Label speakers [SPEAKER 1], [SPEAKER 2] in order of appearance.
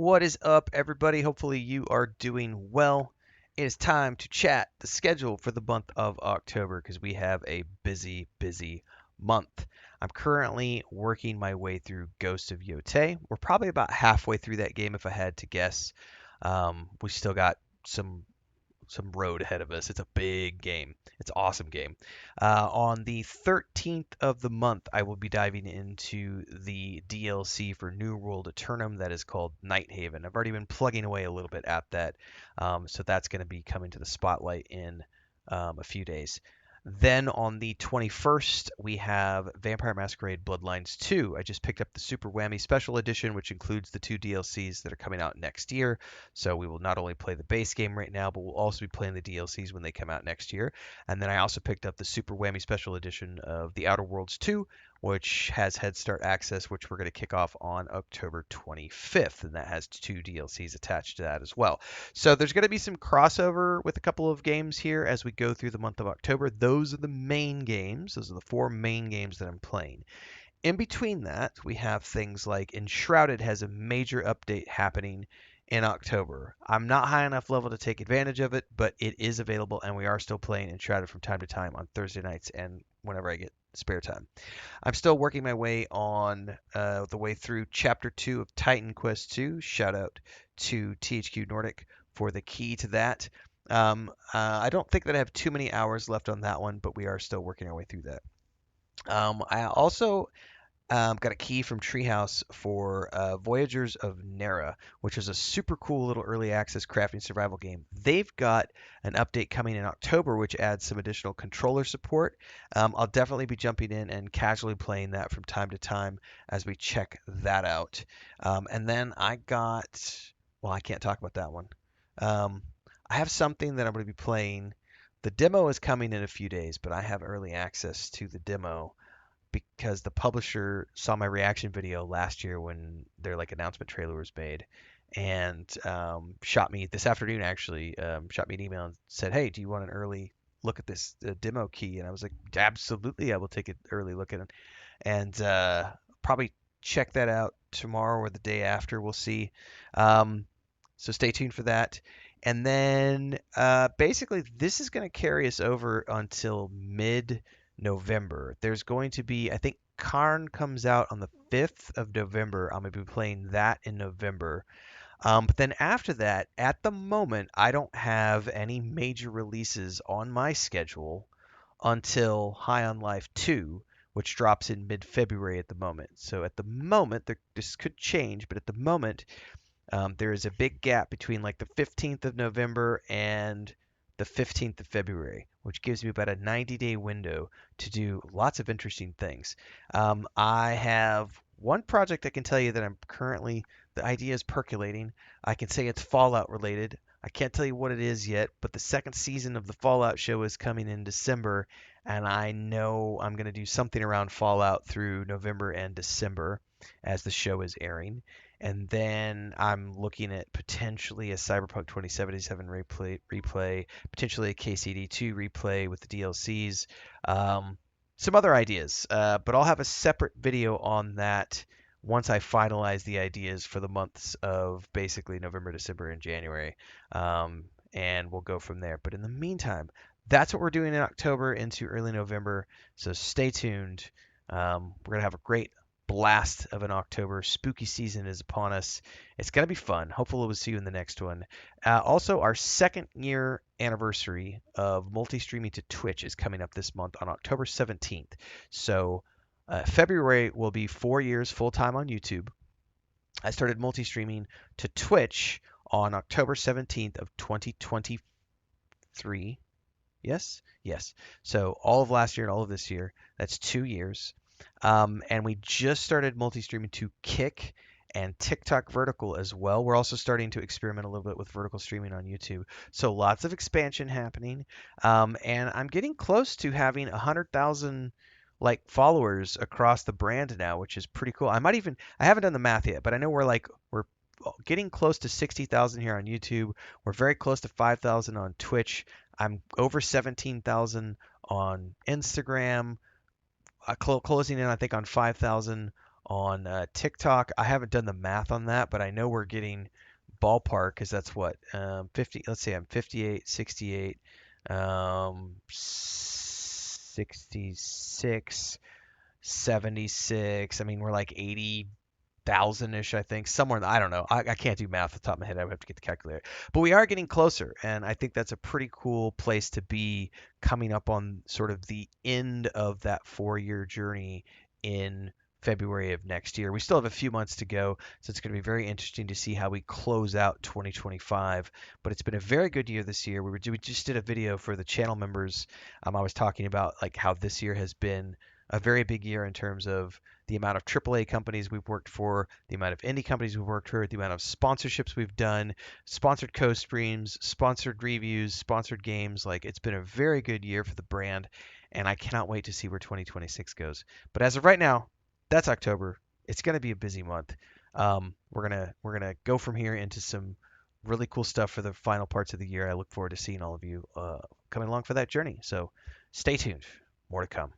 [SPEAKER 1] What is up, everybody? Hopefully, you are doing well. It is time to chat the schedule for the month of October because we have a busy, busy month. I'm currently working my way through Ghost of Yotei. We're probably about halfway through that game if I had to guess. We still got some road ahead of us. It's a big game. It's an awesome game. On the 13th of the month, I will be diving into the DLC for New World Eternum that is called Night Haven. I've already been plugging away a little bit at that, so that's going to be coming to the spotlight in a few days. Then on the 21st, we have Vampire Masquerade Bloodlines 2. I just picked up the Super Whammy Special Edition, which includes the two DLCs that are coming out next year. So we will not only play the base game right now, but we'll also be playing the DLCs when they come out next year. And then I also picked up the Super Whammy Special Edition of The Outer Worlds 2, which has Head Start access, which we're going to kick off on October 25th. And that has two DLCs attached to that as well. So there's going to be some crossover with a couple of games here as we go through the month of October. Those are the main games. Those are the four main games that I'm playing. In between that, we have things like Enshrouded has a major update happening in October. I'm not high enough level to take advantage of it, but it is available, and we are still playing Enshrouded from time to time on Thursday nights and whenever I get spare time. I'm still working my way on the way through Chapter 2 of Titan Quest 2. Shout out to THQ Nordic for the key to that. I don't think that I have too many hours left on that one, but we are still working our way through that. I also got a key from Treehouse for Voyagers of Nera, which is a super cool little early access crafting survival game. They've got an update coming in October, which adds some additional controller support. I'll definitely be jumping in and casually playing that from time to time as we check that out. And then well, I can't talk about that one. I have something that I'm going to be playing. The demo is coming in a few days, but I have early access to the demo because the publisher saw my reaction video last year when their like announcement trailer was made, and shot me this afternoon actually shot me an email and said, "Hey, do you want an early look at this demo key?" And I was like, "Absolutely, I will take an early look at it," and probably check that out tomorrow or the day after. We'll see. So stay tuned for that. And then basically, this is going to carry us over until mid November. There's going to be, I think Karn comes out on the 5th of November. I'm going to be playing that in November. But then after that, at the moment, I don't have any major releases on my schedule until High on Life 2, which drops in mid-February at the moment. So at the moment, this could change, but at the moment, there is a big gap between like the 15th of November and the 15th of February, which gives me about a 90-day window to do lots of interesting things. I have one project I can tell you that the idea is percolating. I can say it's Fallout related. I can't tell you what it is yet, but the second season of the Fallout show is coming in December, and I know I'm going to do something around Fallout through November and December as the show is airing. And then I'm looking at potentially a Cyberpunk 2077 replay, potentially a KCD2 replay with the DLCs, some other ideas. But I'll have a separate video on that once I finalize the ideas for the months of basically November, December, and January. And we'll go from there. But in the meantime, that's what we're doing in October into early November. So stay tuned. We're going to have a great blast of an October. Spooky season is upon us. It's going to be fun. Hopefully, we'll see you in the next one. Also, our second year anniversary of multi-streaming to Twitch is coming up this month on October 17th. So, February will be 4 years full time on YouTube. I started multi-streaming to Twitch on October 17th of 2023. Yes? Yes. So all of last year and all of this year, that's 2 years. And we just started multi-streaming to Kick and TikTok vertical as well. We're also starting to experiment a little bit with vertical streaming on YouTube. So lots of expansion happening. And I'm getting close to having 100,000 like followers across the brand now, which is pretty cool. I haven't done the math yet, but I know we're getting close to 60,000 here on YouTube. We're very close to 5,000 on Twitch. I'm over 17,000 on Instagram, closing in, I think, on 5,000 on TikTok. I haven't done the math on that, but I know we're getting ballpark because that's what 50. Let's say I'm 58, 68, 66, 76. I mean, we're like 80,000 ish, I think, somewhere. I don't know. I can't do math off the top of my head. I would have to get the calculator. But we are getting closer, and I think that's a pretty cool place to be coming up on sort of the end of that 4 year journey in February of next year. We still have a few months to go, so it's going to be very interesting to see how we close out 2025. But it's been a very good year this year. We just did a video for the channel members. I was talking about like how this year has been a very big year in terms of the amount of AAA companies we've worked for, the amount of indie companies we've worked for, the amount of sponsorships we've done, sponsored co-streams, sponsored reviews, sponsored games. Like it's been a very good year for the brand, and I cannot wait to see where 2026 goes. But as of right now, that's October. It's going to be a busy month. We're gonna go from here into some really cool stuff for the final parts of the year. I look forward to seeing all of you coming along for that journey. So stay tuned. More to come.